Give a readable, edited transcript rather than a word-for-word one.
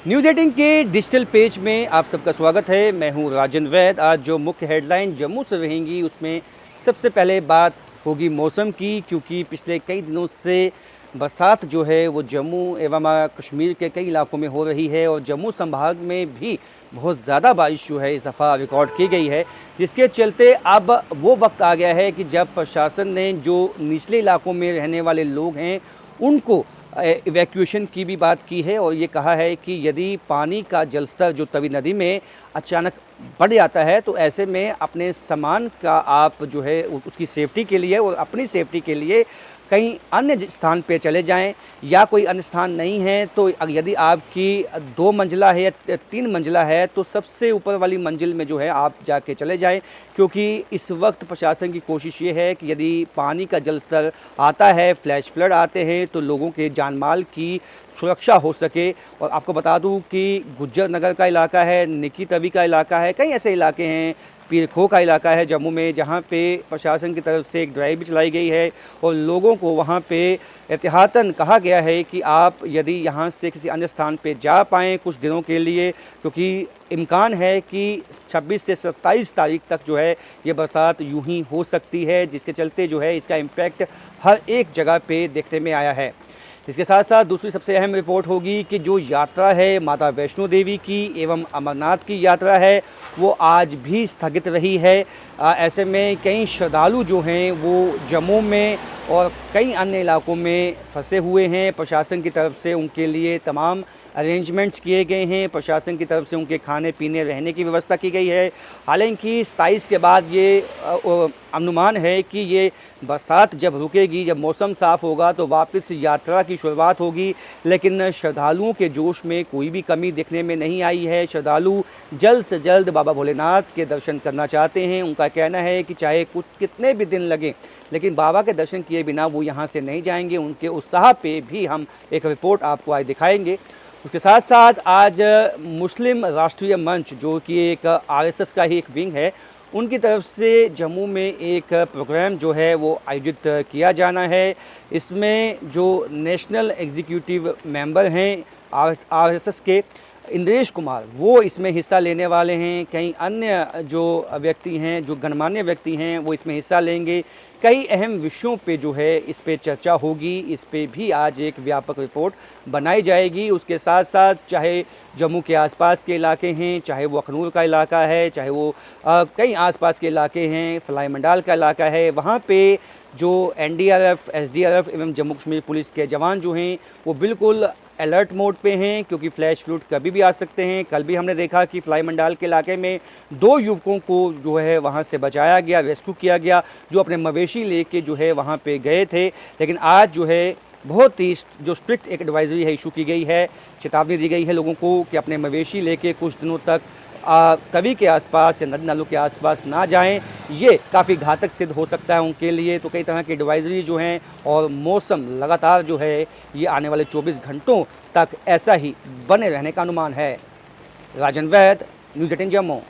News 18 के digital page में आप सबका स्वागत है। मैं हूं राजन वैद। आज जो मुख्य हेडलाइन जम्मू से रहेंगी उसमें सबसे पहले बात होगी मौसम की, क्योंकि पिछले कई दिनों से बरसात जो है वो जम्मू एवं कश्मीर के कई इलाकों में हो रही है और जम्मू संभाग में भी बहुत ज़्यादा बारिश जो है इस दफ़ा रिकॉर्ड की गई है, जिसके चलते अब वो वक्त आ गया है कि जब प्रशासन ने जो निचले इलाकों में रहने वाले लोग हैं उनको इवैक्यूएशन की भी बात की है और ये कहा है कि यदि पानी का जलस्तर जो तवी नदी में अचानक बढ़ जाता है तो ऐसे में अपने सामान का आप जो है उसकी सेफ्टी के लिए और अपनी सेफ्टी के लिए कहीं अन्य स्थान पे चले जाएं, या कोई अन्य स्थान नहीं है तो यदि आपकी 2 मंजिला है या 3 मंजिला है तो सबसे ऊपर वाली मंजिल में जो है आप जाके चले जाएं, क्योंकि इस वक्त प्रशासन की कोशिश ये है कि यदि पानी का जल स्तर आता है, फ्लैश फ्लड आते हैं तो लोगों के जान माल की सुरक्षा हो सके। और आपको बता दूं कि गुज्जर नगर का इलाका है, निकी तवी का इलाका है, कई ऐसे इलाके हैं, पीर खो का इलाका है जम्मू में, जहाँ पे प्रशासन की तरफ से एक ड्राइव भी चलाई गई है और लोगों को वहाँ पे एहतियातन कहा गया है कि आप यदि यहाँ से किसी अन्य स्थान पे जा पाएँ कुछ दिनों के लिए, क्योंकि इम्कान है कि 26 से 27 तारीख तक जो है ये बरसात यूं ही हो सकती है, जिसके चलते जो है इसका इम्पैक्ट हर एक जगह पे देखने में आया है। इसके साथ साथ दूसरी सबसे अहम रिपोर्ट होगी कि जो यात्रा है माता वैष्णो देवी की एवं अमरनाथ की यात्रा है वो आज भी स्थगित रही है। ऐसे में कई श्रद्धालु जो हैं वो जम्मू में और कई अन्य इलाकों में फंसे हुए हैं। प्रशासन की तरफ से उनके लिए तमाम अरेंजमेंट्स किए गए हैं, प्रशासन की तरफ से उनके खाने पीने रहने की व्यवस्था की गई है। हालांकि 27 के बाद ये अनुमान है कि ये बरसात जब रुकेगी, जब मौसम साफ़ होगा तो वापस यात्रा की शुरुआत होगी, लेकिन श्रद्धालुओं के जोश में कोई भी कमी देखने में नहीं आई है। श्रद्धालु जल्द से जल्द बाबा भोलेनाथ के दर्शन करना चाहते हैं। उनका कहना है कि चाहे कुछ कितने भी दिन लगे लेकिन बाबा के दर्शन किए बिना वो यहाँ से नहीं जाएंगे। उनके उत्साह पे भी हम एक रिपोर्ट आपको आज दिखाएंगे। उसके साथ साथ आज मुस्लिम राष्ट्रीय मंच जो कि एक आरएसएस का ही एक विंग है, उनकी तरफ से जम्मू में एक प्रोग्राम जो है वो आयोजित किया जाना है। इसमें जो नेशनल एग्जीक्यूटिव मेंबर हैं आरएसएस के इंद्रेश कुमार, वो इसमें हिस्सा लेने वाले हैं। कई अन्य जो व्यक्ति हैं, जो गणमान्य व्यक्ति हैं, वो इसमें हिस्सा लेंगे। कई अहम विषयों पे जो है इस पे चर्चा होगी, इस पे भी आज एक व्यापक रिपोर्ट बनाई जाएगी। उसके साथ साथ चाहे जम्मू के आसपास के इलाके हैं, चाहे वो अखनूर का इलाका है, चाहे वो कई आसपास के इलाके हैं, फ्लाई मंडाल का इलाका है, वहाँ पे जो एनडीआरएफ, एसडीआरएफ एवं जम्मू कश्मीर पुलिस के जवान जो हैं वो बिल्कुल अलर्ट मोड पे हैं, क्योंकि फ्लैश फ्लड कभी भी आ सकते हैं। कल भी हमने देखा कि फ्लाई मंडाल के इलाके में 2 युवकों को जो है वहाँ से बचाया गया, रेस्क्यू किया गया, जो अपने मवेशी लेके जो है वहाँ पे गए थे। लेकिन आज जो है बहुत ही जो स्ट्रिक्ट एक एडवाइजरी है इशू की गई है, चेतावनी दी गई है लोगों को कि अपने मवेशी लेके कुछ दिनों तक तवी के आसपास या नदी नालों के आसपास ना जाएं। ये काफ़ी घातक सिद्ध हो सकता है उनके लिए। तो कई तरह की एडवाइजरी जो हैं और मौसम लगातार जो है ये आने वाले 24 घंटों तक ऐसा ही बने रहने का अनुमान है। राजन वैद, न्यूज़ 18 जम्मू।